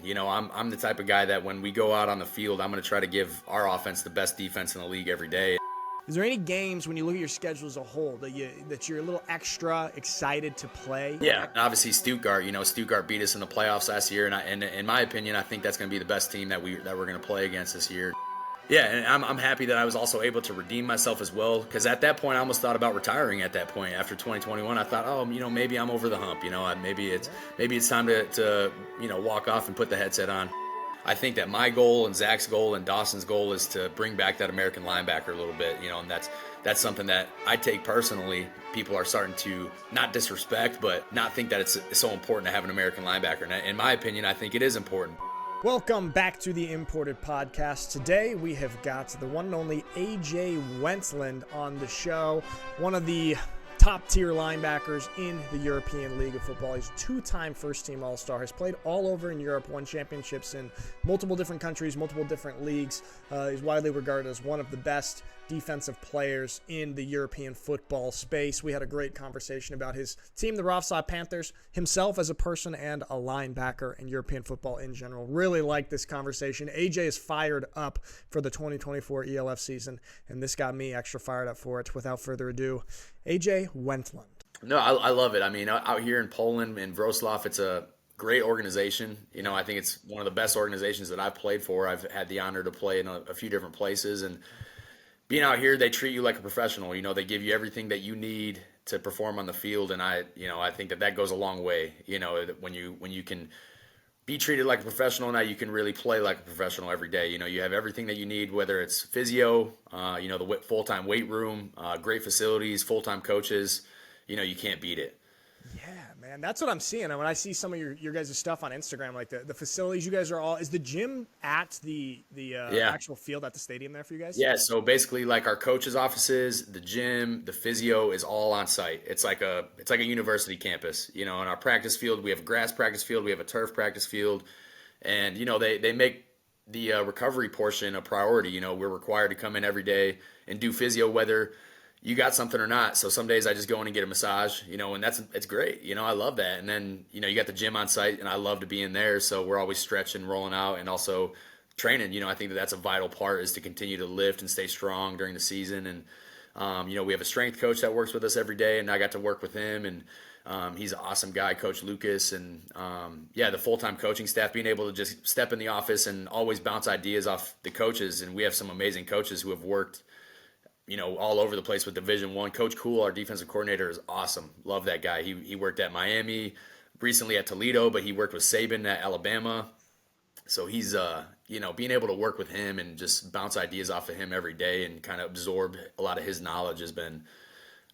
I'm the type of guy that when we go out on the field, I'm going to try to give our offense the best defense in the league every day. Is there any games when you look at your schedule as a whole that you're a little extra excited to play? Yeah, and obviously Stuttgart. Stuttgart beat us in the playoffs last year, and in my opinion, I think that's going to be the best team that we're going to play against this year. Yeah, and I'm happy that I was also able to redeem myself as well, because at that point I almost thought about retiring. At that point, after 2021, I thought, maybe I'm over the hump. Maybe it's time to walk off and put the headset on. I think that my goal and Zach's goal and Dawson's goal is to bring back that American linebacker a little bit, and that's something that I take personally. People are starting to not disrespect, but not think that it's so important to have an American linebacker. And in my opinion, I think it is important. Welcome back to the Imported Podcast. Today we have got the one and only AJ Wentland on the show, one of the top-tier linebackers in the European League of Football. He's a two-time first-team All-Star, has played all over in Europe, won championships in multiple different countries, multiple different leagues. He's widely regarded as one of the best defensive players in the European football space. We had a great conversation about his team, the Wroclaw Panthers, himself as a person and a linebacker, and European football in general. Really liked this conversation. AJ is fired up for the 2024 ELF season, and this got me extra fired up for it. Without further ado, AJ Wentland. No, I love it. I mean, out here in Poland, in Wroclaw, it's a great organization. I think it's one of the best organizations that I've played for. I've had the honor to play in a few different places, and being out here, they treat you like a professional. They give you everything that you need to perform on the field, and I think that goes a long way. When you can be treated like a professional, now you can really play like a professional every day. You have everything that you need, whether it's physio, the full-time weight room, great facilities, full-time coaches. You can't beat it. Yeah, man, that's what I'm seeing. And when I see some of your guys' stuff on Instagram, like the facilities you guys are all, is the gym at the actual field at the stadium there for you guys? Yeah, so basically like our coaches' offices, the gym, the physio is all on site. It's like a university campus. In our practice field, we have a grass practice field, we have a turf practice field, and they make the recovery portion a priority. We're required to come in every day and do physio, whether you got something or not. So some days I just go in and get a massage, and it's great. I love that. And then, you got the gym on site, and I love to be in there. So we're always stretching, rolling out, and also training. I think that's a vital part, is to continue to lift and stay strong during the season. And, we have a strength coach that works with us every day, and I got to work with him. And he's an awesome guy, Coach Lucas. And, the full-time coaching staff, being able to just step in the office and always bounce ideas off the coaches. And we have some amazing coaches who have worked all over the place with Division I. Coach Cool, our defensive coordinator, is awesome. Love that guy. He worked at Miami, recently at Toledo, but he worked with Saban at Alabama. So he's, being able to work with him and just bounce ideas off of him every day and kind of absorb a lot of his knowledge has been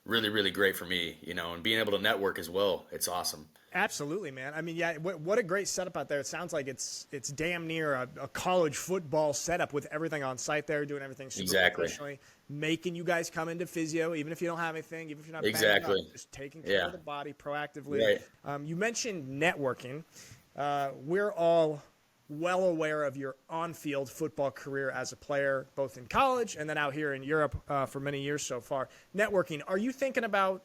really, really great for me, and being able to network as well. It's awesome. Absolutely, man. I mean, yeah, what a great setup out there. It sounds like it's damn near a college football setup with everything on site there, doing everything super professionally, making you guys come into physio, even if you don't have anything, even if you're not exactly up, just taking care of the body proactively. Right. You mentioned networking. We're all well aware of your on-field football career as a player, both in college and then out here in Europe for many years so far. Networking. Are you thinking about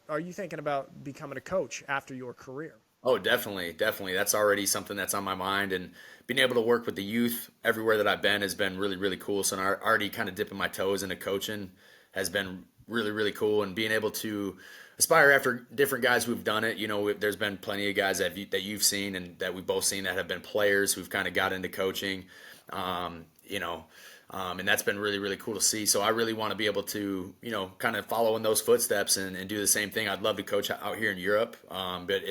becoming a coach after your career? Oh, definitely. That's already something that's on my mind, and being able to work with the youth everywhere that I've been has been really, really cool. So I'm already kind of dipping my toes into coaching has been really, really cool, and being able to aspire after different guys who've done it. There's been plenty of guys that you've seen and that we've both seen that have been players who've kind of got into coaching, and that's been really, really cool to see. So I really want to be able to, kind of follow in those footsteps and do the same thing. I'd love to coach out here in Europe, but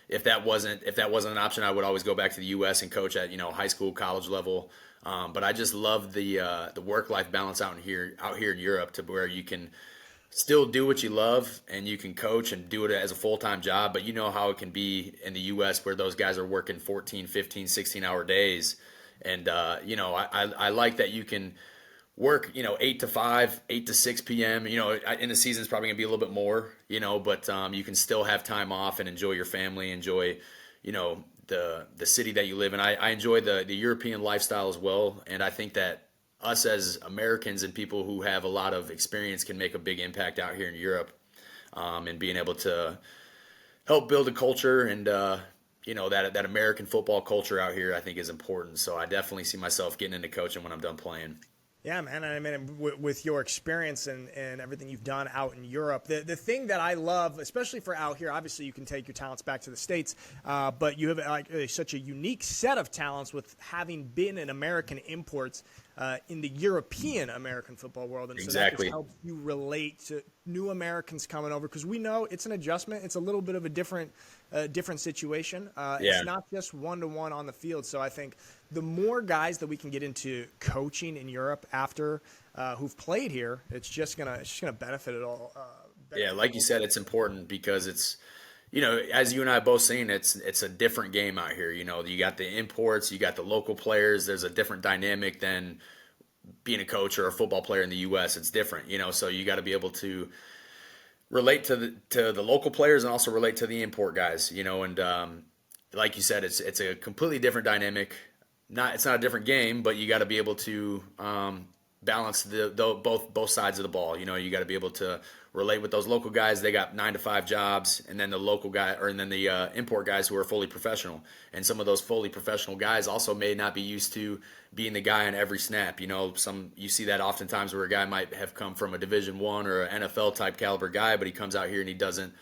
if that wasn't an option, I would always go back to the U.S. and coach at high school, college level. But I just love the work-life balance out here in Europe, to where you can still do what you love and you can coach and do it as a full-time job. But how it can be in the U.S. where those guys are working 14, 15, 16-hour days. And I like that you can work 8 to 5, 8 to 6 p.m. In the season it's probably gonna be a little bit more, but you can still have time off and enjoy your family, enjoy the city that you live in. I enjoy the European lifestyle as well, and I think that us as Americans and people who have a lot of experience can make a big impact out here in Europe, and being able to help build a culture and that American football culture out here, I think, is important. So I definitely see myself getting into coaching when I'm done playing. Yeah, man. I mean, with your experience and everything you've done out in Europe, the thing that I love, especially for out here, obviously you can take your talents back to the States, but you have such a unique set of talents with having been in American imports in the European American football world. And so that Exactly. just helps you relate to new Americans coming over, because we know it's an adjustment. It's a little bit of a different situation. Yeah. It's not just one-to-one on the field. So I think the more guys that we can get into coaching in Europe after who've played here, it's just gonna benefit it all. Yeah, like you said, it's important because it's, as you and I both seen, it's a different game out here. You got the imports, you got the local players. There's a different dynamic than being a coach or a football player in the U.S. It's different, so you got to be able to relate to the local players and also relate to the import guys, and like you said, it's a completely different dynamic. It's not a different game, but you got to be able to balance both sides of the ball. You got to be able to relate with those local guys. They got 9-to-5 jobs, and then the import guys who are fully professional. And some of those fully professional guys also may not be used to being the guy on every snap. You see that oftentimes where a guy might have come from a Division I or an NFL type caliber guy, but he comes out here and he doesn't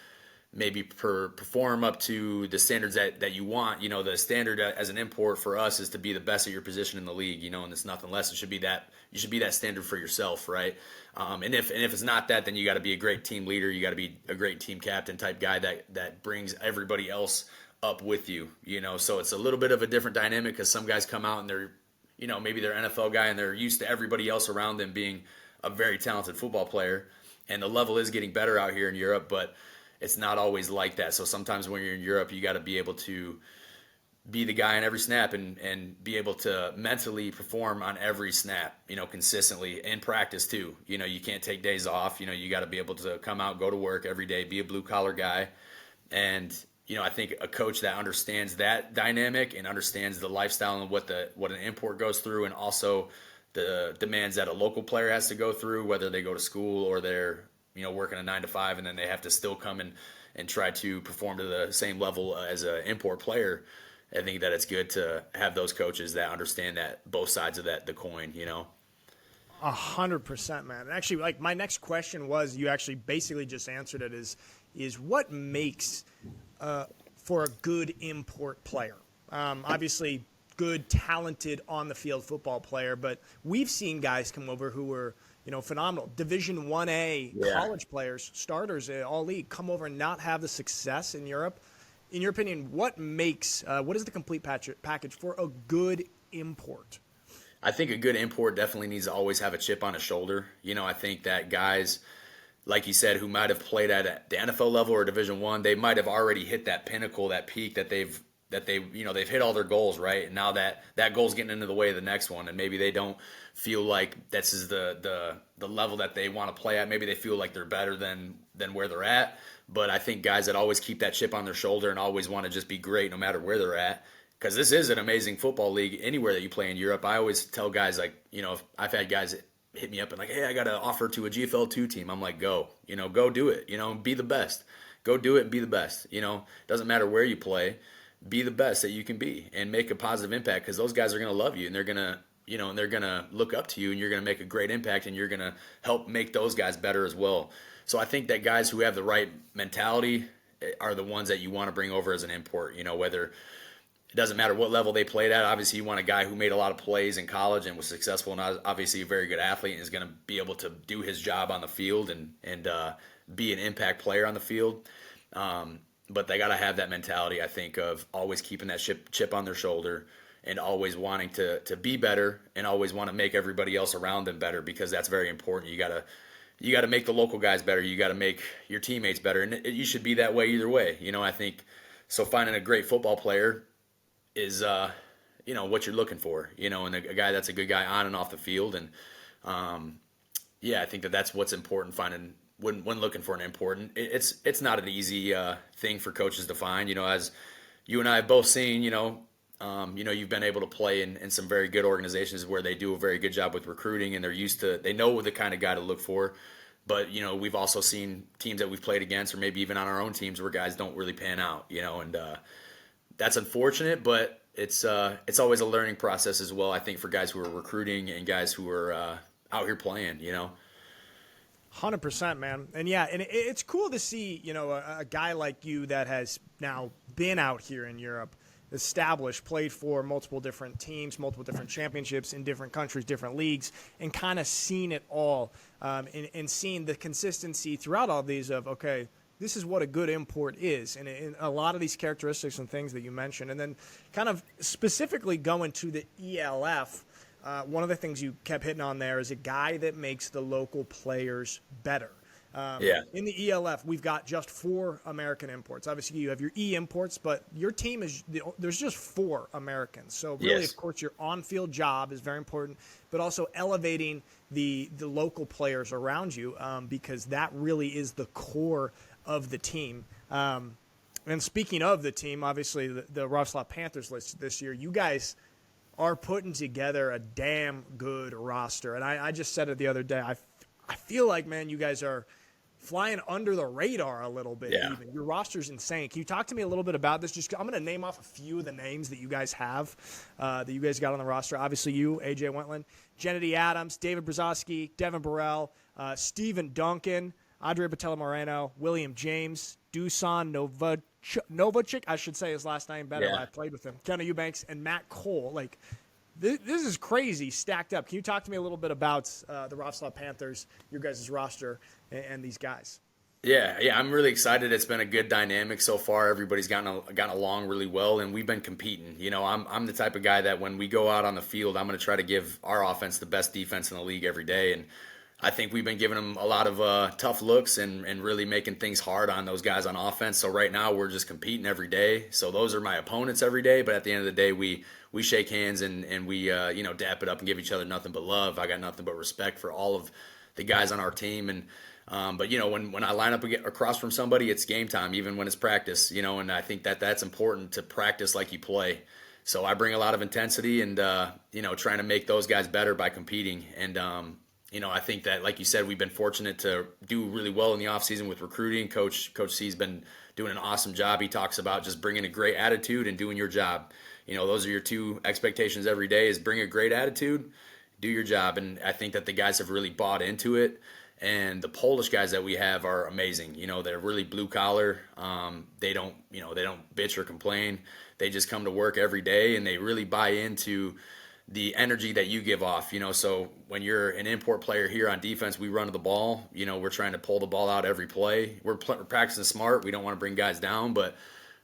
maybe perform up to the standards that you want. The standard as an import for us is to be the best at your position in the league, and it's nothing less. It should be that you should be that standard for yourself, right? And if it's not that, then you got to be a great team leader. You got to be a great team captain type guy that brings everybody else up with you, So it's a little bit of a different dynamic because some guys come out and they're, maybe they're an NFL guy and they're used to everybody else around them being a very talented football player, and the level is getting better out here in Europe, but it's not always like that. So sometimes when you're in Europe, you got to be able to be the guy on every snap and be able to mentally perform on every snap, consistently, in practice too. You can't take days off. You got to be able to come out, go to work every day, be a blue collar guy. And, I think a coach that understands that dynamic and understands the lifestyle and what an import goes through, and also the demands that a local player has to go through, whether they go to school or they're working a 9-to-5, and then they have to still come and try to perform to the same level as an import player. I think that it's good to have those coaches that understand that both sides of the coin, 100%, man. Actually, like, my next question was, you actually basically just answered it, is what makes for a good import player? Obviously, good, talented on the field football player, but we've seen guys come over who were phenomenal Division 1A college players, starters, all league, come over and not have the success in Europe. In your opinion, what is the complete package for a good import? I think a good import definitely needs to always have a chip on his shoulder. I think that guys, like you said, who might have played at the NFL level or Division I, they might have already hit that pinnacle, that peak that they've hit all their goals, right? And now that goal's getting into the way of the next one, and maybe they don't feel like this is the level that they want to play at. Maybe they feel like they're better than where they're at. But I think guys that always keep that chip on their shoulder and always want to just be great no matter where they're at, because this is an amazing football league anywhere that you play in Europe. I always tell guys, like, if I've had guys that hit me up and like, hey, I got an offer to a GFL2 team. I'm like, go do it, be the best. Go do it and be the best. Doesn't matter where you play. Be the best that you can be and make a positive impact, because those guys are going to love you and they're going to look up to you, and you're going to make a great impact, and you're going to help make those guys better as well. So I think that guys who have the right mentality are the ones that you want to bring over as an import, whether it doesn't matter what level they played at. Obviously, you want a guy who made a lot of plays in college and was successful, and obviously a very good athlete, and is going to be able to do his job on the field and be an impact player on the field. But they got to have that mentality, I think, of always keeping that chip on their shoulder and always wanting to be better and always want to make everybody else around them better, because that's very important. You got to make the local guys better. You got to make your teammates better, and you should be that way either way. I think so. Finding a great football player is what you're looking for. And a guy that's a good guy on and off the field, and I think that's what's important. Finding when looking for an import, and it's not an easy thing for coaches to find. As you and I have both seen, you've been able to play in some very good organizations where they do a very good job with recruiting, and they know the kind of guy to look for. But, we've also seen teams that we've played against, or maybe even on our own teams, where guys don't really pan out, and that's unfortunate, but it's always a learning process as well. I think for guys who are recruiting and guys who are out here playing, 100%, man. And yeah, and it's cool to see, a guy like you that has now been out here in Europe, established, played for multiple different teams, multiple different championships in different countries, different leagues, and kind of seen it all, and seeing the consistency throughout all these of, okay, this is what a good import is, and a lot of these characteristics and things that you mentioned. And then kind of specifically going to the ELF, one of the things you kept hitting on there is a guy that makes the local players better. In the ELF, we've got just 4 American imports. Obviously, you have your imports, but your team there's just 4 Americans. So really, Yes. of course, your on-field job is very important, but also elevating the local players around you, because that really is the core of the team. And speaking of the team, obviously the Wroclaw Panthers list this year, you guys are putting together a damn good roster. And I just said it the other day. I feel like, man, you guys are flying under the radar a little bit. Yeah. Even your roster's insane. Can you talk to me a little bit about this? I'm going to name off a few of the names that you guys have, that you guys got on the roster. Obviously, you, AJ Wentland, Jennedy Adams, David Brzezowski, Devin Burrell, Stephen Duncan, Andre Botello Moreno, William James, Dusan Novacek, I should say his last name better. Yeah. I played with him. Kenna Eubanks and Matt Cole. Like, this is crazy stacked up. Can you talk to me a little bit about the Wroclaw Panthers, your guys' roster, and these guys? Yeah, I'm really excited. It's been a good dynamic so far. Everybody's gotten along really well, and we've been competing. I'm the type of guy that when we go out on the field, I'm going to try to give our offense the best defense in the league every day. And I think we've been giving them a lot of tough looks and really making things hard on those guys on offense. So right now we're just competing every day. So those are my opponents every day. But at the end of the day, we shake hands and we dap it up and give each other nothing but love. I got nothing but respect for all of the guys on our team. And but when I line up across from somebody, it's game time, even when it's practice. And I think that's important to practice like you play. So I bring a lot of intensity and trying to make those guys better by competing. And I think that, like you said, we've been fortunate to do really well in the offseason with recruiting. Coach C's been doing an awesome job. He talks about just bringing a great attitude and doing your job. Those are your 2 expectations every day: is bring a great attitude, do your job. And I think that the guys have really bought into it. And the Polish guys that we have are amazing. They're really blue collar. They don't bitch or complain. They just come to work every day, and they really buy into the energy that you give off. So when you're an import player here on defense, we run to the ball. We're trying to pull the ball out every play. We're practicing smart. We don't want to bring guys down, but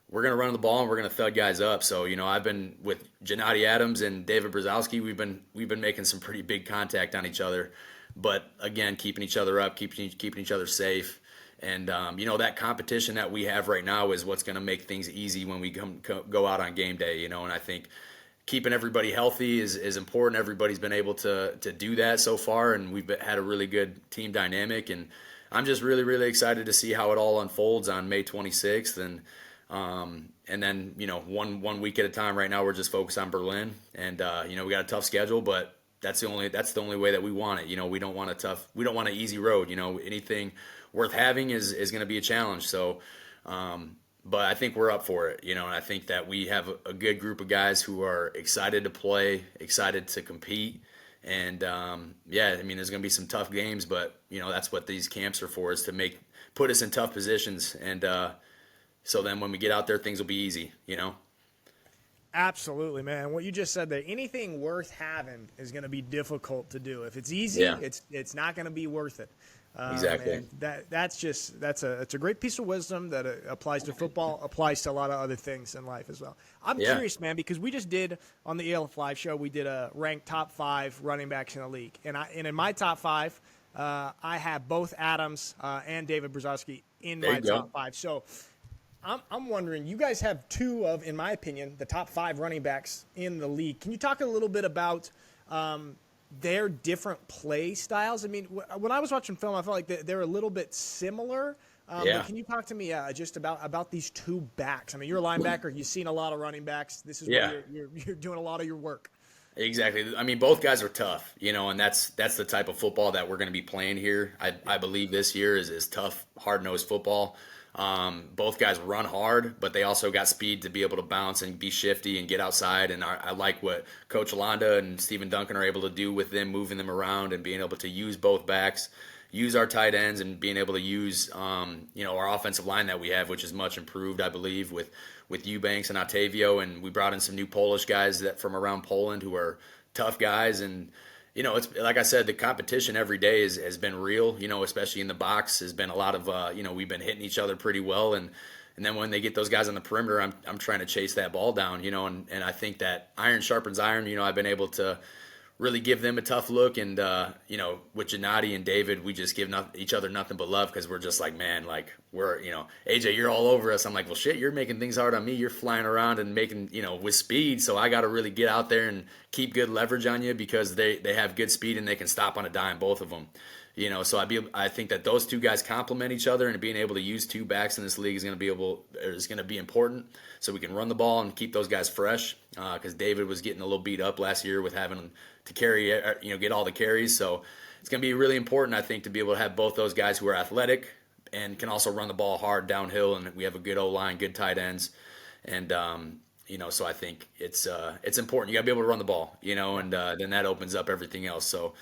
we're going to run the ball and we're going to thud guys up. So, I've been with Jennedy Adams and David Brzezowski. We've been making some pretty big contact on each other, but again, keeping each other up, keeping each other safe. And, that competition that we have right now is what's going to make things easy when we go out on game day, and I think keeping everybody healthy is important. Everybody's been able to do that so far, and we've had a really good team dynamic. And I'm just really, really excited to see how it all unfolds on May 26th. And then, one week at a time. Right now, we're just focused on Berlin, and we got a tough schedule, but that's the only way that we want it. We don't want an easy road. Anything worth having is going to be a challenge. So, but I think we're up for it, and I think that we have a good group of guys who are excited to play, excited to compete. And, there's going to be some tough games, but, that's what these camps are for, is to put us in tough positions. And so then when we get out there, things will be easy, Absolutely, man. What you just said there, anything worth having is going to be difficult to do. If it's easy, it's not going to be worth it. Exactly. That's a great piece of wisdom that applies to football, applies to a lot of other things in life as well. I'm curious, man, because we just did on the ELF Live show, we did a ranked top 5 running backs in the league, and in my top 5, I have both Adams and David Brzezowski in my top 5. So I'm wondering, you guys have 2 of, in my opinion, the top 5 running backs in the league. Can you talk a little bit about their different play styles? I mean, when I was watching film, I felt like they're a little bit similar. But can you talk to me just about these 2 backs? I mean, you're a linebacker. You've seen a lot of running backs. This is where you're doing a lot of your work. Exactly. I mean, both guys are tough, and that's the type of football that we're going to be playing here. I believe this year is tough, hard-nosed football. Both guys run hard, but they also got speed to be able to bounce and be shifty and get outside. And I like what Coach Alonda and Stephen Duncan are able to do with them, moving them around and being able to use both backs, use our tight ends, and being able to use our offensive line that we have, which is much improved, I believe, with Eubanks and Otavio. And we brought in some new Polish guys that from around Poland who are tough guys. And it's like I said, the competition every day has been real, especially in the box. Has been a lot of, we've been hitting each other pretty well. And then when they get those guys on the perimeter, I'm trying to chase that ball down, and I think that iron sharpens iron. I've been able to really give them a tough look. And, with Gennady and David, we just give each other nothing but love because we're just like, man, like we're, AJ, you're all over us. I'm like, well, shit, you're making things hard on me. You're flying around and making, with speed. So I got to really get out there and keep good leverage on you because they have good speed and they can stop on a dime, both of them. So I think that those two guys complement each other, and being able to use two backs in this league is going to be important. So we can run the ball and keep those guys fresh. Because David was getting a little beat up last year with having to carry, get all the carries. So it's going to be really important, I think, to be able to have both those guys who are athletic and can also run the ball hard downhill. And we have a good O-line, good tight ends, and so I think it's important. You got to be able to run the ball, and then that opens up everything else. So.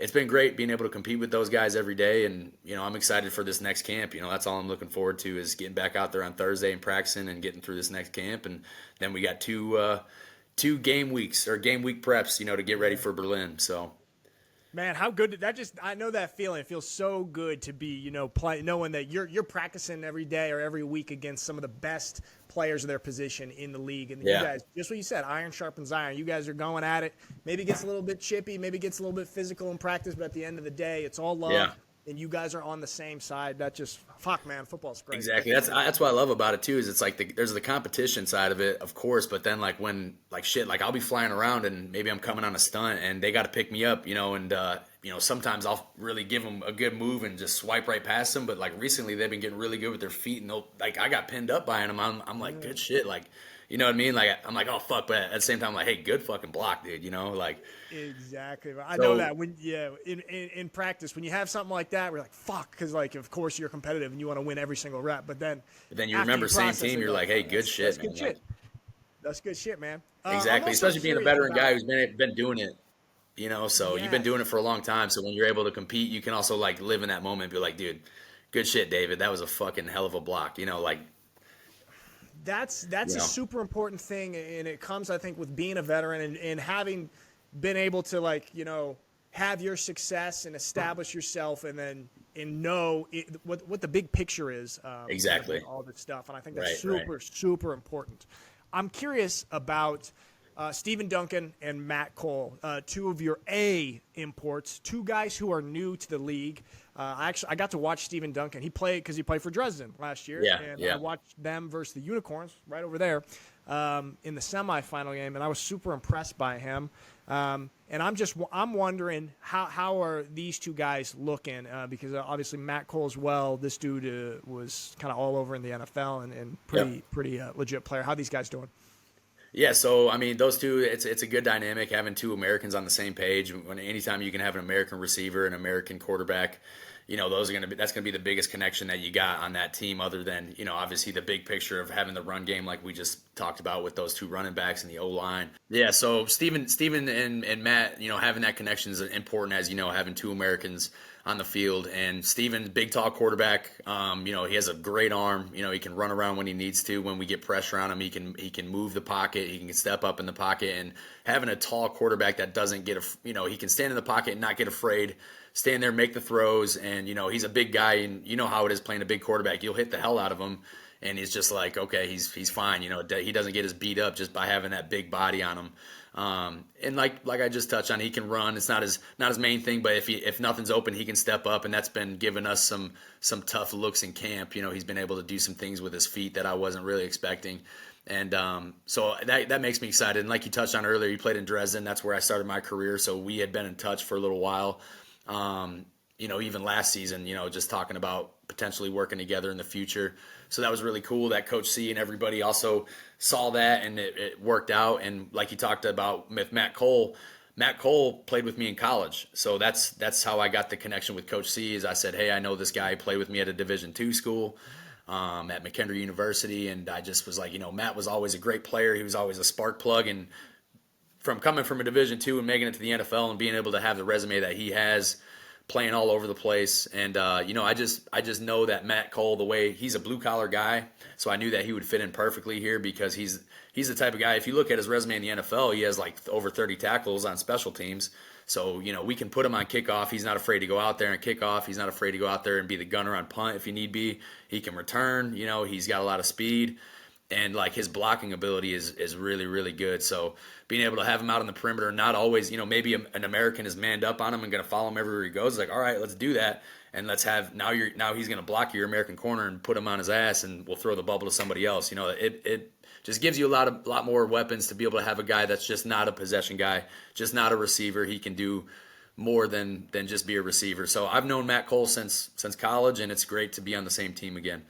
It's been great being able to compete with those guys every day, and I'm excited for this next camp. That's all I'm looking forward to is getting back out there on Thursday and practicing and getting through this next camp, and then we got two game weeks or game week preps, to get ready for Berlin. So, man, how good did that I know that feeling. It feels so good to be, knowing that you're practicing every day or every week against some of the best players of their position in the league. And you guys, just what you said, iron sharpens iron. You guys are going at it. Maybe it gets a little bit chippy, maybe it gets a little bit physical in practice, but at the end of the day, it's all love. Yeah. And you guys are on the same side. That just, fuck, man, football's great. Exactly. That's what I love about it too. Is it's like there's the competition side of it, of course, but then like when I'll be flying around and maybe I'm coming on a stunt and they got to pick me up, and sometimes I'll really give them a good move and just swipe right past them. But like recently, they've been getting really good with their feet, and I got pinned up by them. I'm like, good shit, like. You know what I mean? Like I'm like, oh fuck, but at the same time, I'm like, hey, good fucking block, dude. Exactly. I know that when in practice when you have something like that, we're like, fuck, because like of course you're competitive and you want to win every single rep, but then you remember same team, you're like, hey, good shit, man. Good shit. That's good shit, man. Exactly, especially being a veteran guy who's been doing it. So you've been doing it for a long time. So when you're able to compete, you can also like live in that moment and be like, dude, good shit, David. That was a fucking hell of a block. That's a super important thing, and it comes, I think, with being a veteran and having been able to have your success and establish yourself, and then know what the big picture is. Exactly. All this stuff, and I think that's super important. I'm curious about Stephen Duncan and Matt Cole, two of your A imports, two guys who are new to the league. I got to watch Stephen Duncan. He played for Dresden last year. I watched them versus the Unicorns right over there in the semifinal game, and I was super impressed by him. And I'm wondering how are these two guys looking? Because obviously Matt Cole as well. This dude was kind of all over in the NFL and pretty legit player. How are these guys doing? Yeah, so I mean, those two, it's a good dynamic having two Americans on the same page. Anytime you can have an American receiver, an American quarterback, that's gonna be the biggest connection that you got on that team, other than obviously the big picture of having the run game like we just talked about with those two running backs and the O line. Yeah, so Steven and Matt, having that connection is important, as having two Americans on the field. And Steven, big tall quarterback, he has a great arm. He can run around when he needs to. When we get pressure on him, he can move the pocket. He can step up in the pocket. And having a tall quarterback that doesn't he can stand in the pocket and not get afraid, stand there, make the throws. And he's a big guy, and you know how it is playing a big quarterback. You'll hit the hell out of him, and he's just like, okay, he's fine. He doesn't get his beat up just by having that big body on him. And like I just touched on, he can run. It's not his main thing, but if nothing's open, he can step up, and that's been giving us some tough looks in camp. He's been able to do some things with his feet that I wasn't really expecting. And so that makes me excited. And like you touched on earlier, he played in Dresden. That's where I started my career. So we had been in touch for a little while. Even last season, just talking about potentially working together in the future. So that was really cool that Coach C and everybody also saw that, and it worked out. And like you talked about with Matt Cole Matt Cole played with me in college, so that's how I got the connection with Coach C. Is I said, hey, I know this guy. He played with me at a Division II school at McKendree University, and I just was like, Matt was always a great player. He was always a spark plug, and from coming from a Division II and making it to the NFL and being able to have the resume that he has, playing all over the place, and I just know that Matt Cole, the way he's a blue collar guy, so I knew that he would fit in perfectly here because he's the type of guy. If you look at his resume in the NFL, he has like over 30 tackles on special teams. So we can put him on kickoff. He's not afraid to go out there and kick off. He's not afraid to go out there and be the gunner on punt if he need be. He can return. He's got a lot of speed. And like his blocking ability is really, really good. So being able to have him out on the perimeter, not always, maybe an American is manned up on him and going to follow him everywhere he goes. It's like, all right, let's do that. And let's have now he's going to block your American corner and put him on his ass, and we'll throw the bubble to somebody else. It just gives you a lot more weapons to be able to have a guy that's just not a possession guy, just not a receiver. He can do more than just be a receiver. So I've known Matt Cole since college, and it's great to be on the same team again.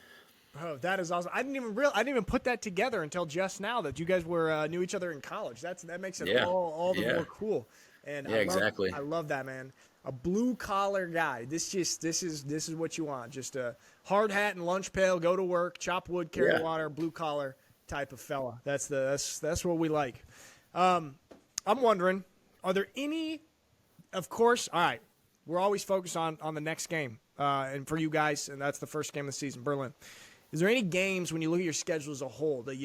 Oh, that is awesome! I didn't even put that together until just now that you guys were knew each other in college. That makes it all the more cool. And exactly. I love that, man. A blue collar guy. This is what you want. Just a hard hat and lunch pail, go to work, chop wood, carry water, blue collar type of fella. That's what we like. I'm wondering, are there any? Of course, all right. We're always focused on the next game, and for you guys, and that's the first game of the season, Berlin. Is there any games when you look at your schedule as a whole that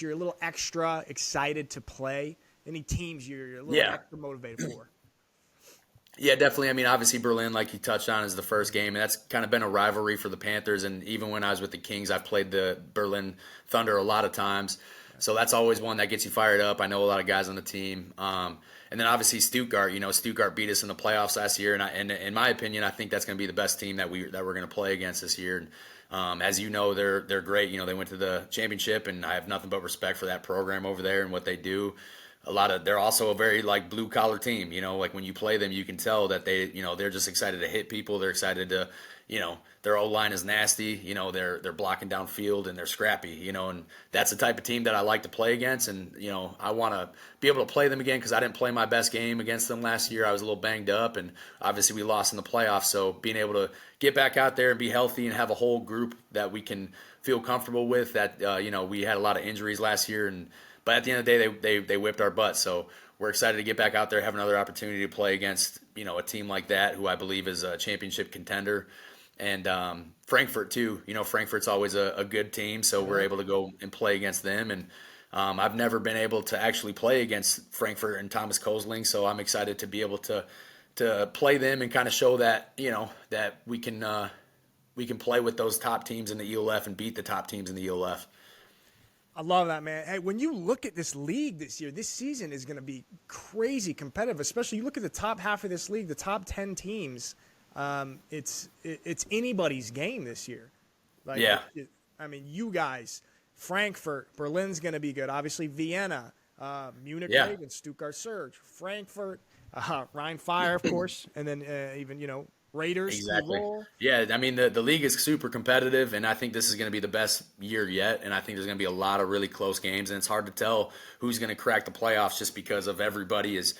you're a little extra excited to play? Any teams you're a little extra motivated for? Yeah, definitely. I mean, obviously Berlin, like you touched on, is the first game, and that's kind of been a rivalry for the Panthers. And even when I was with the Kings, I've played the Berlin Thunder a lot of times. So that's always one that gets you fired up. I know a lot of guys on the team. And then obviously Stuttgart. Stuttgart beat us in the playoffs last year, and in my opinion, I think that's going to be the best team that we're going to play against this year. As you know, they're great. They went to the championship, and I have nothing but respect for that program over there and what they do. They're also a very like blue collar team. Like when you play them, you can tell that they're just excited to hit people. They're excited to, their O line is nasty. They're blocking downfield and they're scrappy. And that's the type of team that I like to play against. And I want to be able to play them again because I didn't play my best game against them last year. I was a little banged up, and obviously we lost in the playoffs. So being able to get back out there and be healthy and have a whole group that we can feel comfortable with. That we had a lot of injuries last year, but at the end of the day, they whipped our butts. So we're excited to get back out there, have another opportunity to play against a team like that, who I believe is a championship contender. And Frankfurt too. Frankfurt's always a good team, so we're able to go and play against them. And I've never been able to actually play against Frankfurt and Thomas Kosling, so I'm excited to be able to play them and kind of show that that we can play with those top teams in the ELF and beat the top teams in the ELF. I love that, man. Hey, when you look at this league this year, this season is going to be crazy competitive. Especially you look at the top half of this league, the top 10 teams. It's anybody's game this year. You guys, Frankfurt, Berlin's going to be good. Obviously, Vienna, Munich, Ravens, Stuttgart Surge, Frankfurt, Rhein Fire, of course, and then even Raiders Tyrol. Yeah, I mean the league is super competitive, and I think this is going to be the best year yet. And I think there's going to be a lot of really close games, and it's hard to tell who's going to crack the playoffs just because of everybody's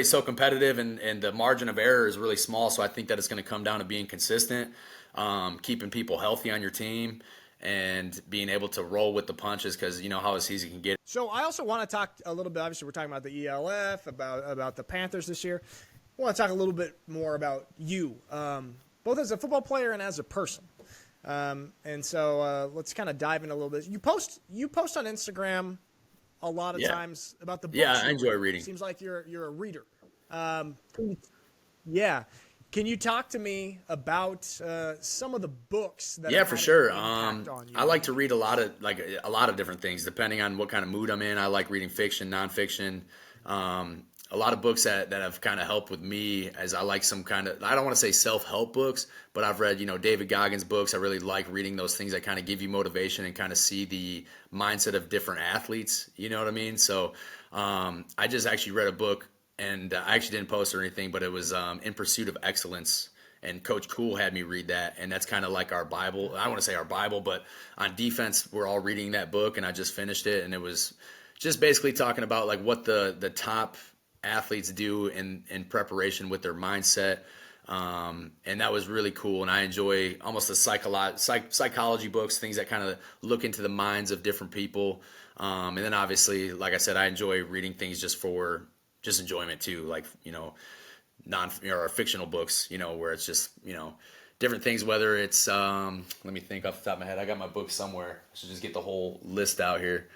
so competitive, and the margin of error is really small. So I think that it's going to come down to being consistent, keeping people healthy on your team, and being able to roll with the punches, because you know how a season can get. So I also want to talk a little bit. Obviously, we're talking about the ELF, about the Panthers this year. I want to talk a little bit more about you, both as a football player and as a person. And so let's kind of dive in a little bit. You post on Instagram a lot of times about the books. Yeah, I enjoy reading. Seems like you're a reader. Yeah. Can you talk to me about some of the books that for sure. On you? I like to read a lot of different things depending on what kind of mood I'm in. I like reading fiction, nonfiction. A lot of books that have kind of helped with me, as I like some kind of, I don't want to say self-help books, but I've read, David Goggins books. I really like reading those things that kind of give you motivation and kind of see the mindset of different athletes. You know what I mean? So I just actually read a book, and I actually didn't post or anything, but it was In Pursuit of Excellence. And Coach Cool had me read that, and that's kind of like our Bible. I don't want to say our Bible, but on defense, we're all reading that book, and I just finished it, and it was just basically talking about like what the top athletes do in preparation with their mindset. And that was really cool. And I enjoy almost the psychology books, things that kind of look into the minds of different people. And then obviously, like I said, I enjoy reading things just for just enjoyment too. Like, or fictional books, where it's just, different things, whether it's, let me think off the top of my head. I got my book somewhere. I should just get the whole list out here.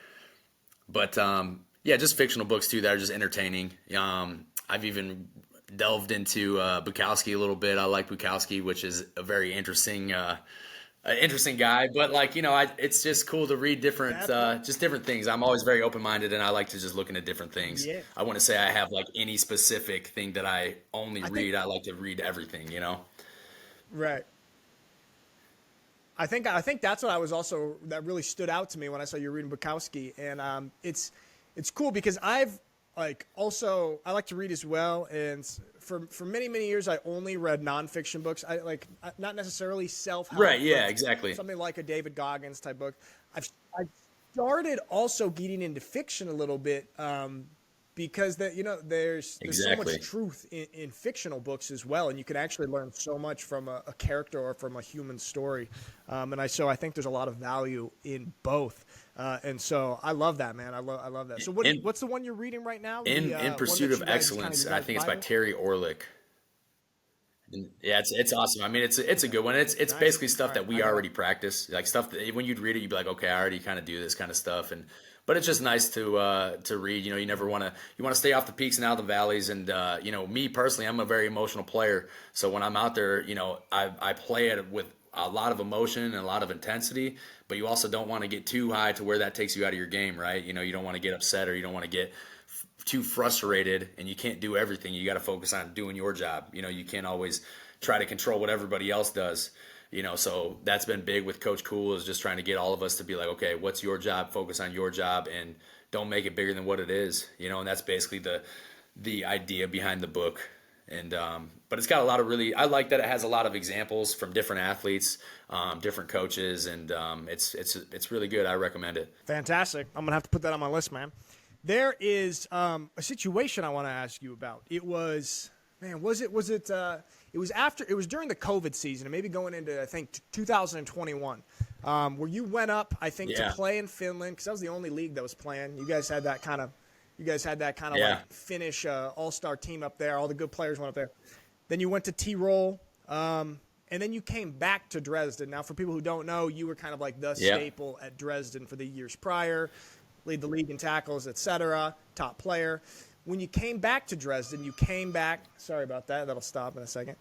But, yeah, just fictional books too that are just entertaining. I've even delved into Bukowski a little bit. I like Bukowski, which is a very interesting guy. But it's just cool to read just different things. I'm always very open minded, and I like to just look into different things. Yeah. I wouldn't say I have like any specific thing that I only read. I like to read everything. Right. I think that's what that really stood out to me when I saw you reading Bukowski, and it's cool because I like to read as well, and for many years I only read nonfiction books. I not necessarily self-help. Right. Yeah. Exactly. Something like a David Goggins type book. I've started also getting into fiction a little bit. Because there's so much truth in fictional books as well, and you can actually learn so much from a character or from a human story, and I think there's a lot of value in both, and so I love that, man. I love that. So what's the one you're reading right now? In Pursuit of Excellence, I think it's by Terry Orlick. And yeah, it's awesome. I mean, it's a good one. It's nice. Basically stuff that we already practice, like stuff that when you'd read it, you'd be like, okay, I already kind of do this kind of stuff, but it's just nice to read. You never want to stay off the peaks and out of the valleys. And me personally, I'm a very emotional player. So when I'm out there, I play it with a lot of emotion and a lot of intensity. But you also don't want to get too high to where that takes you out of your game, right? You don't want to get upset, or you don't want to get too frustrated, and you can't do everything. You got to focus on doing your job. You can't always try to control what everybody else does. So that's been big with Coach Cool, is just trying to get all of us to be like, okay, what's your job? Focus on your job and don't make it bigger than what it is. And that's basically the idea behind the book. And but it's got a lot of I like that it has a lot of examples from different athletes, different coaches, and it's really good. I recommend it. Fantastic. I'm gonna have to put that on my list, man. There is a situation I want to ask you about. It was, man, was it it was during the COVID season, and maybe going into, I think, 2021, where you went up, I think, to play in Finland, because that was the only league that was playing. You guys had that kind of like Finnish all-star team up there. All the good players went up there. Then you went to Tyrol, and then you came back to Dresden. Now, for people who don't know, you were kind of like the staple at Dresden for the years prior, lead the league in tackles, etc., top player. When you came back to Dresden, sorry about that, that'll stop in a second.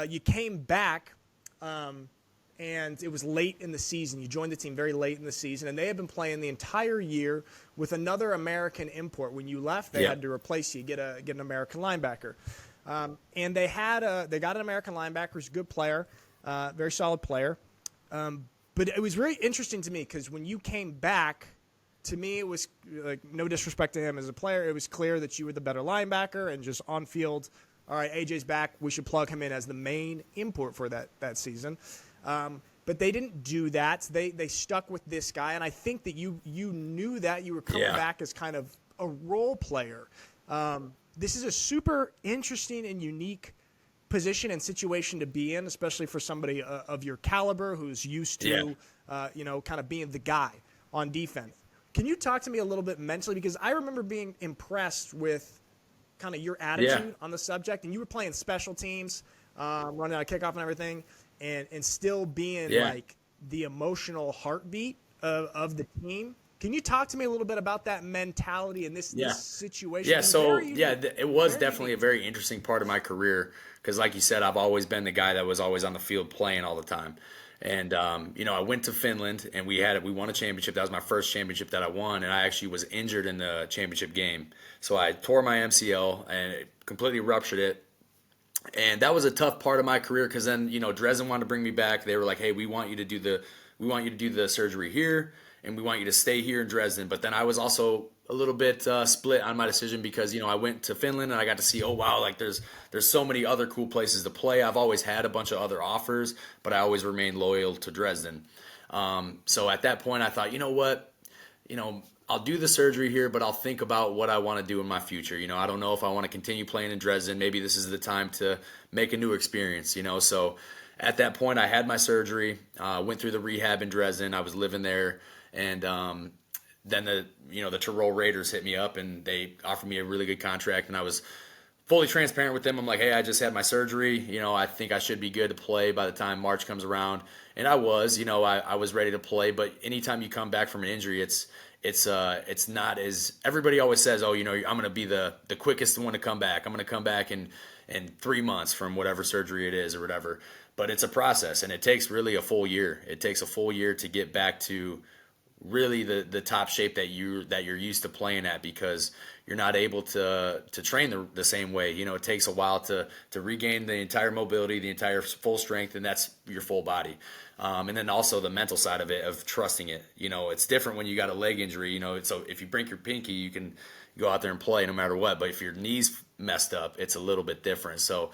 You came back, and it was late in the season. You joined the team very late in the season, and they had been playing the entire year with another American import. When you left, they had to replace you, get an American linebacker. And they got an American linebacker who's a good player, very solid player. But it was very interesting to me because when you came back, to me, it was like, no disrespect to him as a player, it was clear that you were the better linebacker, and just on field, all right, AJ's back, we should plug him in as the main import for that season. But they didn't do that. They stuck with this guy, and I think that you knew that you were coming back as kind of a role player. This is a super interesting and unique position and situation to be in, especially for somebody of your caliber who's used to, kind of being the guy on defense. Can you talk to me a little bit mentally? Because I remember being impressed with kind of your attitude on the subject, and you were playing special teams, running out of kickoff and everything, and still being like the emotional heartbeat of the team. Can you talk to me a little bit about that mentality in this situation? Yeah, it was definitely a very interesting part of my career because, like you said, I've always been the guy that was always on the field playing all the time. And, I went to Finland, and we won a championship. That was my first championship that I won, and I actually was injured in the championship game. So I tore my MCL and it completely ruptured it. And that was a tough part of my career because then, Dresden wanted to bring me back. They were like, hey, we want you to do the surgery here, and we want you to stay here in Dresden. But then I was also a little bit split on my decision because, I went to Finland and I got to see, oh, wow, like there's so many other cool places to play. I've always had a bunch of other offers, but I always remained loyal to Dresden. So at that point I thought, you know what, I'll do the surgery here, but I'll think about what I want to do in my future. I don't know if I want to continue playing in Dresden. Maybe this is the time to make a new experience. So at that point, I had my surgery, went through the rehab in Dresden. I was living there, and then the Tyrol Raiders hit me up, and they offered me a really good contract, and I was fully transparent with them. I'm like, hey, I just had my surgery. I think I should be good to play by the time March comes around. And I was, I was ready to play. But anytime you come back from an injury, it's not as everybody always says, oh, I'm going to be the quickest one to come back. I'm going to come back in 3 months from whatever surgery it is or whatever. But it's a process, and it takes really a full year. It takes a full year to get back to really the top shape that you're used to playing at, because you're not able to train the same way. It takes a while to regain the entire mobility, the entire full strength, and that's your full body. And then also the mental side of it, of trusting it. It's different when you got a leg injury. So if you break your pinky, you can go out there and play no matter what. But if your knee's messed up, it's a little bit different. So,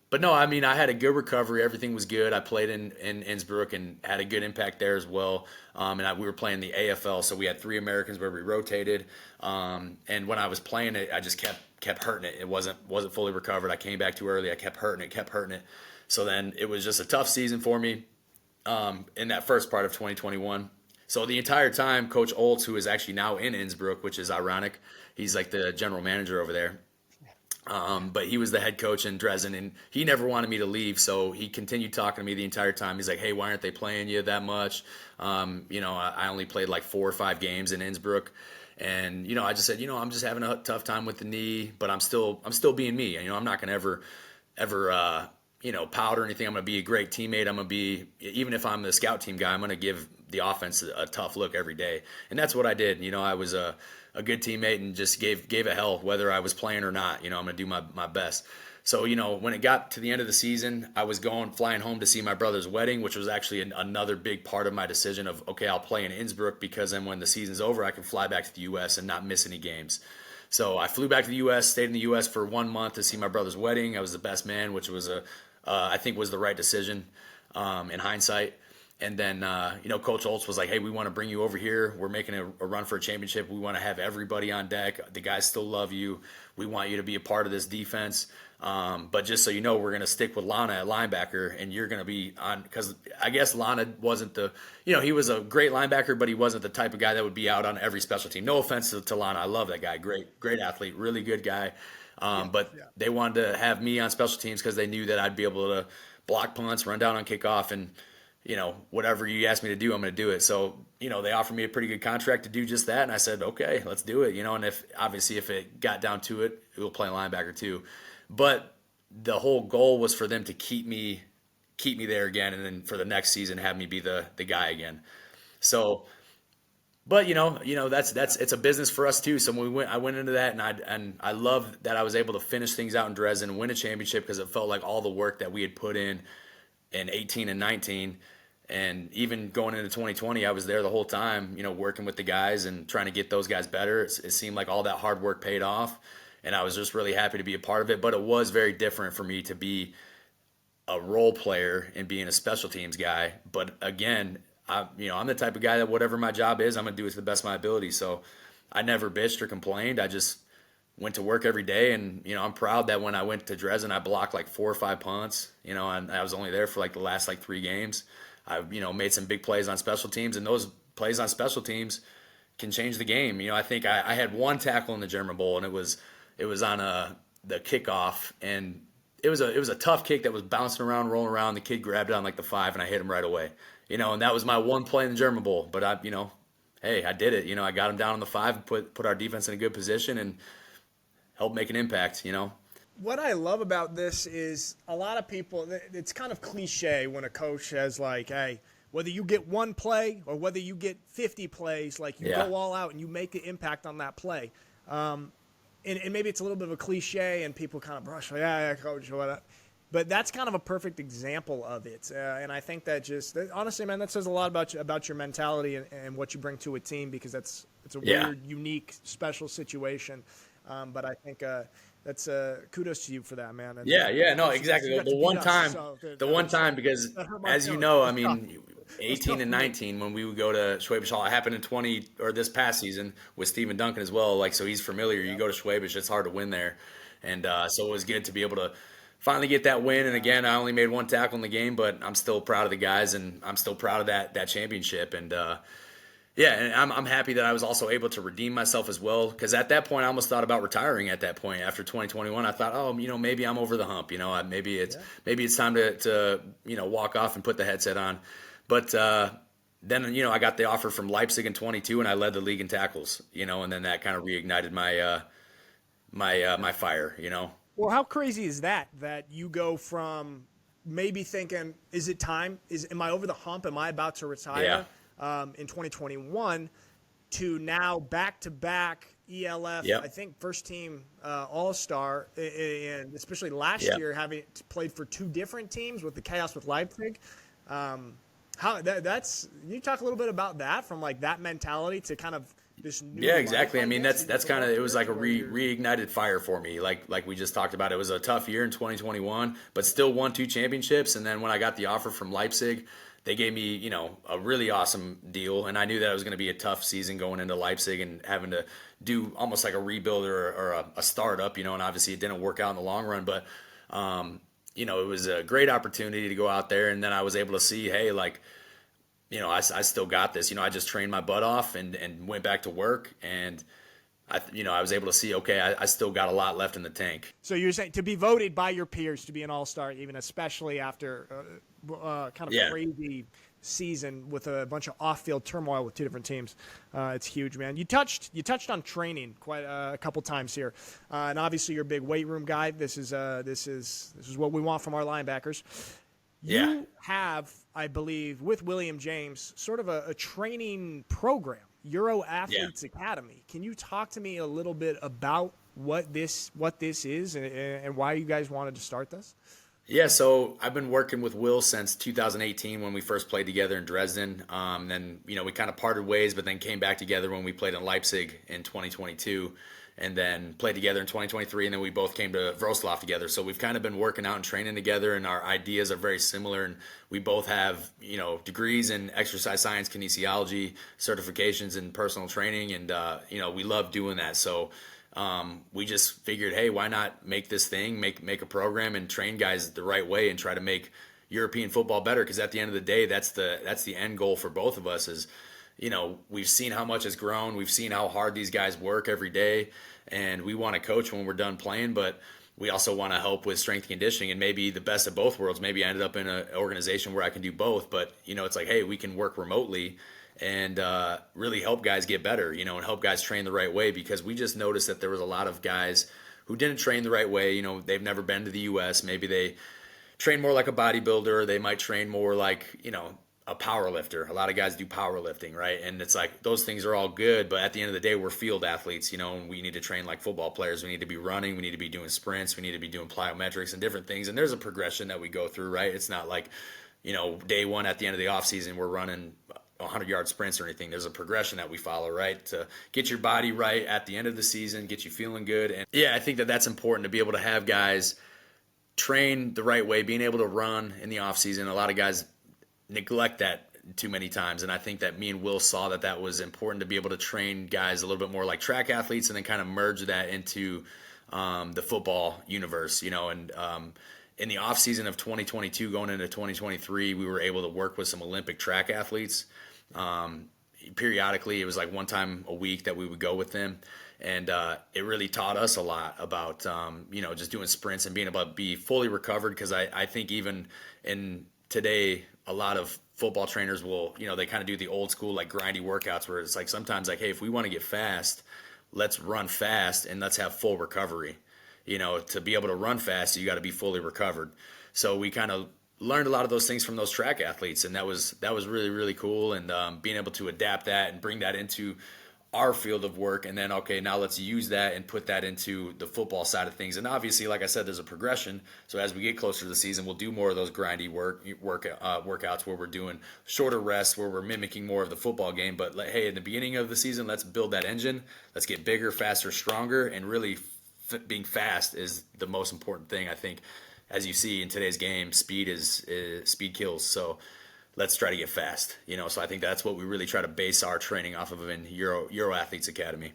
but no, I mean, I had a good recovery. Everything was good. I played in Innsbruck and had a good impact there as well. And we were playing the AFL, so we had 3 Americans where we rotated. And when I was playing it, I just kept hurting it. It wasn't fully recovered. I came back too early. I kept hurting it. So then it was just a tough season for me in that first part of 2021. So the entire time, Coach Oltz, who is actually now in Innsbruck, which is ironic, he's like the general manager over there. But he was the head coach in Dresden, and he never wanted me to leave. So he continued talking to me the entire time. He's like, hey, why aren't they playing you that much? I only played like 4 or 5 games in Innsbruck. And, I just said, I'm just having a tough time with the knee, but I'm still being me. I'm not going to ever pout or anything. I'm going to be a great teammate. I'm going to be, even if I'm the scout team guy, I'm going to give the offense a tough look every day. And that's what I did. I was a good teammate and just gave a hell whether I was playing or not. I'm going to do my best. So, when it got to the end of the season, I was flying home to see my brother's wedding, which was actually another big part of my decision of, okay, I'll play in Innsbruck, because then when the season's over, I can fly back to the U.S. and not miss any games. So I flew back to the U.S., stayed in the U.S. for 1 month to see my brother's wedding. I was the best man, which was I think was the right decision in hindsight. And then, Coach Oltz was like, hey, we want to bring you over here. We're making a run for a championship. We want to have everybody on deck. The guys still love you. We want you to be a part of this defense. But just so you know, we're going to stick with Lana at linebacker, and you're going to be on, because I guess Lana wasn't he was a great linebacker, but he wasn't the type of guy that would be out on every special team. No offense to Lana. I love that guy. Great athlete, really good guy. But they wanted to have me on special teams because they knew that I'd be able to block punts, run down on kickoff, and whatever you ask me to do, I'm going to do it. So, they offered me a pretty good contract to do just that. And I said, okay, let's do it. And if it got down to it, we'll play linebacker too. But the whole goal was for them to keep me there again. And then for the next season, have me be the guy again. So, but it's a business for us too. So I went into that, and I love that I was able to finish things out in Dresden and win a championship, because it felt like all the work that we had put in 18 and 19. And even going into 2020, I was there the whole time, working with the guys and trying to get those guys better. It seemed like all that hard work paid off, and I was just really happy to be a part of it. But it was very different for me to be a role player and being a special teams guy. But again, I'm the type of guy that whatever my job is, I'm going to do it to the best of my ability. So I never bitched or complained. I just went to work every day, and I'm proud that when I went to Dresden, I blocked like 4 or 5 punts. And I was only there for like the last 3 games. I made some big plays on special teams, and those plays on special teams can change the game. I think I had 1 tackle in the German Bowl, and it was on the kickoff, and it was a tough kick that was bouncing around, rolling around. The kid grabbed it on like the 5, and I hit him right away. And that was my 1 play in the German Bowl. But hey, I did it. I got him down on the 5, put our defense in a good position, and helped make an impact. What I love about this is a lot of people, it's kind of cliche when a coach says, like, hey, whether you get 1 play or whether you get 50 plays, like you go all out and you make an impact on that play. And maybe it's a little bit of a cliche and people kind of brush, like, yeah, coach, or whatever. But that's kind of a perfect example of it. And I think that honestly, man, that says a lot about your mentality and what you bring to a team, because it's a weird, unique, special situation. But I think that's kudos to you for that, man. And no, exactly. The one time, because as you know, I mean, 18 and 19 when we would go to Schwäbisch Hall. It happened in 20 or this past season with Steven Duncan as well. Like, so he's familiar. You go to Schwäbisch, it's hard to win there. And so it was good to be able to finally get that win. And again, I only made one tackle in the game, but I'm still proud of the guys and I'm still proud of that championship. And yeah, and I'm happy that I was also able to redeem myself as well. Because at that point, I almost thought about retiring. At that point, after 2021, I thought, oh, maybe I'm over the hump. Maybe it's time to walk off and put the headset on. But then I got the offer from Leipzig in 22, and I led the league in tackles. And then that kind of reignited my fire. Well, how crazy is that you go from maybe thinking, is it time? Am I over the hump? Am I about to retire? Yeah. In 2021 to now back-to-back ELF, Yep. I think first team All-Star, and especially last Yep. year having played for two different teams with the chaos with Leipzig. That's you talk a little bit about that from like that mentality to kind of this new Yeah, exactly. life, I mean, guess, that's kind of, it was like a where you're- reignited fire for me. Like we just talked about, it was a tough year in 2021, but still won 2 championships. And then when I got the offer from Leipzig, they gave me, a really awesome deal. And I knew that it was going to be a tough season going into Leipzig and having to do almost like a rebuild or a startup, and obviously it didn't work out in the long run, but, it was a great opportunity to go out there. And then I was able to see, hey, like, I still got this. I just trained my butt off and went back to work. And, I was able to see, okay, I still got a lot left in the tank. So you're saying to be voted by your peers to be an All-Star, even especially after kind of Yeah. crazy season with a bunch of off-field turmoil with two different teams, it's huge, man. You touched on training quite a couple times here, and obviously you're a big weight room guy. This is what we want from our linebackers. Yeah. You have, I believe, with William James, sort of a training program, Euro Athletes Academy. Can you talk to me a little bit about what this is and why you guys wanted to start this? Yeah, so I've been working with Will since 2018 when we first played together in Dresden. Then, we kind of parted ways, but then came back together when we played in Leipzig in 2022. And then played together in 2023, and then we both came to Wroclaw together. So we've kind of been working out and training together, and our ideas are very similar. And we both have, degrees in exercise science, kinesiology, certifications in personal training, and we love doing that. So we just figured, hey, why not make this thing, make a program, and train guys the right way, and try to make European football better? Because at the end of the day, that's the end goal for both of us. Is we've seen how much has grown. We've seen how hard these guys work every day, and we want to coach when we're done playing, but we also want to help with strength and conditioning and maybe the best of both worlds. Maybe I ended up in an organization where I can do both, but, it's like, hey, we can work remotely and really help guys get better, and help guys train the right way, because we just noticed that there was a lot of guys who didn't train the right way. They've never been to the U.S. Maybe they train more like a bodybuilder. They might train more like, a power lifter. A lot of guys do powerlifting, right? And it's like, those things are all good, but at the end of the day, we're field athletes, and we need to train like football players. We need to be running. We need to be doing sprints. We need to be doing plyometrics and different things. And there's a progression that we go through, right? It's not like, day one at the end of the off season, we're running 100-yard sprints or anything. There's a progression that we follow, right? To get your body right at the end of the season, get you feeling good. And yeah, I think that that's important to be able to have guys train the right way, being able to run in the off season. A lot of guys neglect that too many times, and I think that me and Will saw that was important to be able to train guys a little bit more like track athletes, and then kind of merge that into the football universe, and in the off season of 2022 going into 2023, we were able to work with some Olympic track athletes. Periodically, it was like one time a week that we would go with them, and it really taught us a lot about just doing sprints and being able to be fully recovered, because I think even in today, a lot of football trainers will, they kind of do the old school, like grindy workouts where it's like sometimes like, hey, if we want to get fast, let's run fast and let's have full recovery. To be able to run fast, you got to be fully recovered. So we kind of learned a lot of those things from those track athletes, and that was really, really cool. And being able to adapt that and bring that into our field of work, and then, okay, now let's use that and put that into the football side of things. And obviously, like I said, there's a progression. So as we get closer to the season, we'll do more of those grindy workouts where we're doing shorter rests, where we're mimicking more of the football game. But hey, in the beginning of the season, let's build that engine. Let's get bigger, faster, stronger, and really being fast is the most important thing. I think, as you see in today's game, speed kills. So let's try to get fast. So I think that's what we really try to base our training off of in Euro Athletes Academy.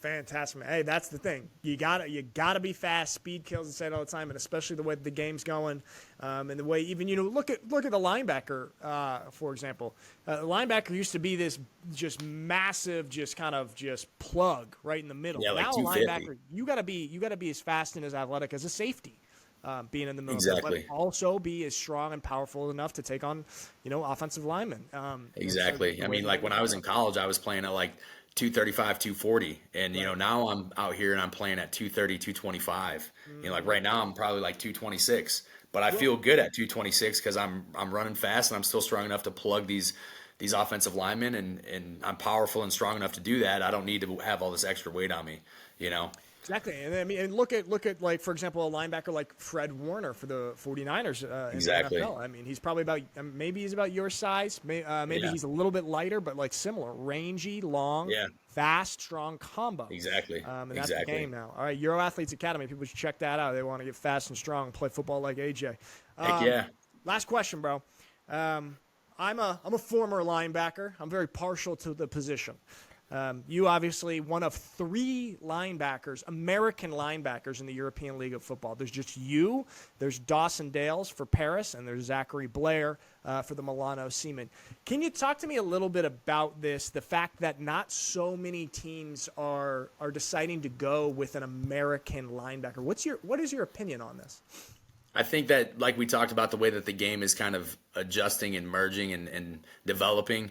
Fantastic, man. Hey, that's the thing. You gotta be fast. Speed kills, I say it all the time, and especially the way the game's going, and the way even look at the linebacker, for example. The linebacker used to be this just massive, just kind of just plug right in the middle. Yeah, like now a 250. linebacker, you gotta be as fast and as athletic as a safety. Being in the middle, Exactly. but also be as strong and powerful enough to take on, offensive linemen. Exactly. I mean, like when I was in college, I was playing at like 235, 240. And, now I'm out here and I'm playing at 230, 225. Like right now I'm probably like 226. But I feel good at 226 because I'm running fast and I'm still strong enough to plug these offensive linemen, and I'm powerful and strong enough to do that. I don't need to have all this extra weight on me. Exactly. And I mean, and look at like, for example, a linebacker like Fred Warner for the 49ers in Exactly. the NFL. I mean, he's probably maybe he's about your size. Maybe he's a little bit lighter, but like similar, rangy, long, fast, strong combo. Exactly. And that's the game now. All right, Euro Athletes Academy. People should check that out. They want to get fast and strong, play football like AJ. Heck yeah. Last question, bro. I'm a former linebacker. I'm very partial to the position. You obviously one of 3 linebackers, American linebackers in the European League of Football. There's just you, there's Dawson Dales for Paris, and there's Zachary Blair for the Milano Seamen. Can you talk to me a little bit about this, the fact that not so many teams are deciding to go with an American linebacker? What is your opinion on this? I think that, like we talked about, the way that the game is kind of adjusting and merging and developing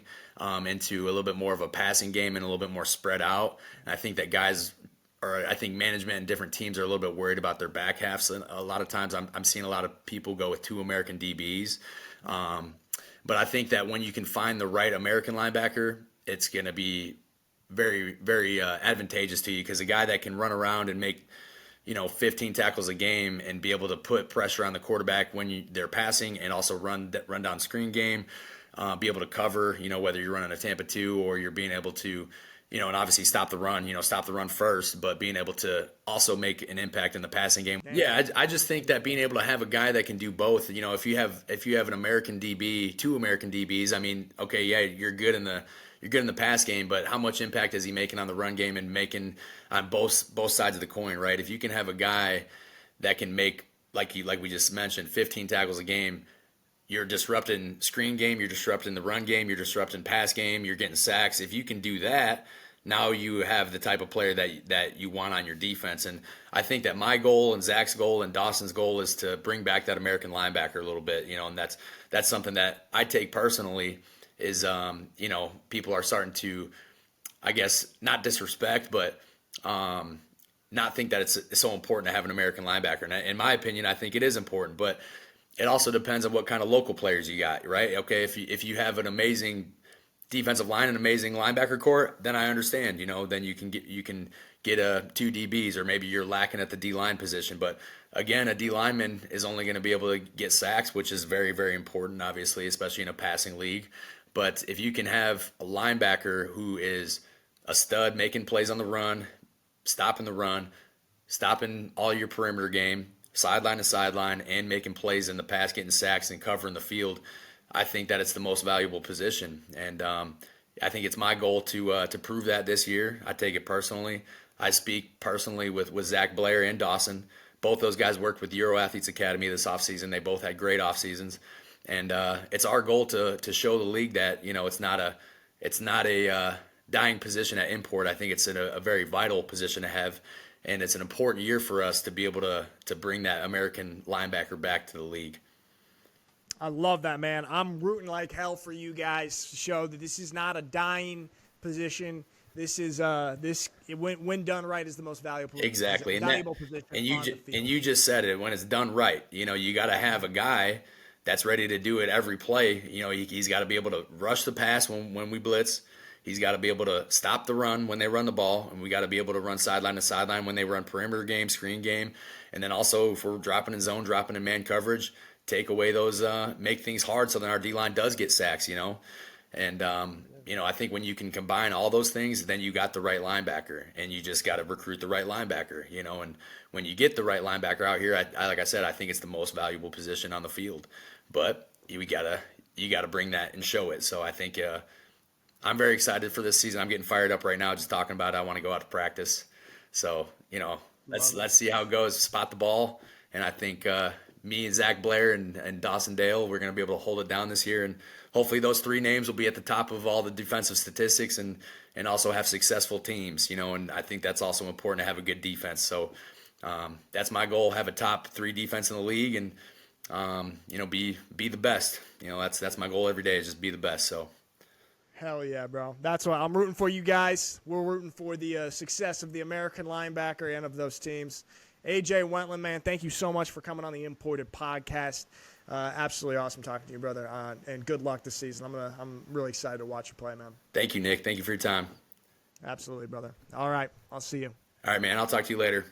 into a little bit more of a passing game and a little bit more spread out. And I think that I think management and different teams are a little bit worried about their back halves. And a lot of times I'm seeing a lot of people go with 2 American DBs. But I think that when you can find the right American linebacker, it's going to be very, very advantageous to you, because a guy that can run around and make 15 tackles a game and be able to put pressure on the quarterback when they're passing, and also run down screen game, be able to cover, whether you're running a Tampa 2 or you're being able to, and obviously stop the run first, but being able to also make an impact in the passing game. Yeah, I just think that being able to have a guy that can do both, if you have an American DB, 2 American DBs, I mean, okay, yeah, you're good in the pass game, but how much impact is he making on the run game and making on both sides of the coin, right? If you can have a guy that can make, like we just mentioned, 15 tackles a game, you're disrupting screen game, you're disrupting the run game, you're disrupting pass game, you're getting sacks. If you can do that, now you have the type of player that you want on your defense. And I think that my goal and Zach's goal and Dawson's goal is to bring back that American linebacker a little bit, and that's something that I take personally. Is people are starting to, I guess, not disrespect, but not think that it's so important to have an American linebacker. And in my opinion, I think it is important, but it also depends on what kind of local players you got, right? Okay, if you have an amazing defensive line and amazing linebacker core, then I understand. Then you can get 2 DBs, or maybe you're lacking at the D line position. But again, a D lineman is only going to be able to get sacks, which is very, very important, obviously, especially in a passing league. But if you can have a linebacker who is a stud, making plays on the run, stopping the run, stopping all your perimeter game, sideline to sideline, and making plays in the pass, getting sacks and covering the field, I think that it's the most valuable position. And I think it's my goal to prove that this year. I take it personally. I speak personally with Zach Blair and Dawson. Both those guys worked with Euro Athletes Academy this offseason. They both had great off seasons. And it's our goal to show the league that it's not a dying position at Import. I think it's a very vital position to have, and it's an important year for us to be able to bring that American linebacker back to the league. I love that, man. I'm rooting like hell for you guys to show that this is not a dying position. This is when done right is the most valuable. Exactly, position. And you just said it. When it's done right, you got to have a guy that's ready to do it every play. He's got to be able to rush the pass when we blitz. He's got to be able to stop the run when they run the ball, and we got to be able to run sideline to sideline when they run perimeter game, screen game, and then also if we're dropping in zone, dropping in man coverage, take away those, make things hard so that our D-line does get sacks, And, I think when you can combine all those things, then you got the right linebacker, and you just got to recruit the right linebacker, and when you get the right linebacker out here, like I said, I think it's the most valuable position on the field. But we gotta you got to bring that and show it. So I think I'm very excited for this season. I'm getting fired up right now just talking about it. I want to go out to practice. So, let's see how it goes. Spot the ball. And I think me and Zach Blair and Dawson Dale, we're going to be able to hold it down this year. And hopefully those 3 names will be at the top of all the defensive statistics and also have successful teams, and I think that's also important to have a good defense. So that's my goal, have a top 3 defense in the league and, be the best. That's my goal every day is just be the best. So. Hell yeah, bro. That's why I'm rooting for you guys. We're rooting for the success of the American linebacker and of those teams. AJ Wentland, man, thank you so much for coming on the Imported Podcast. Absolutely awesome talking to you, brother. And good luck this season. I'm really excited to watch you play, man. Thank you, Nick. Thank you for your time. Absolutely, brother. All right. I'll see you. All right, man. I'll talk to you later.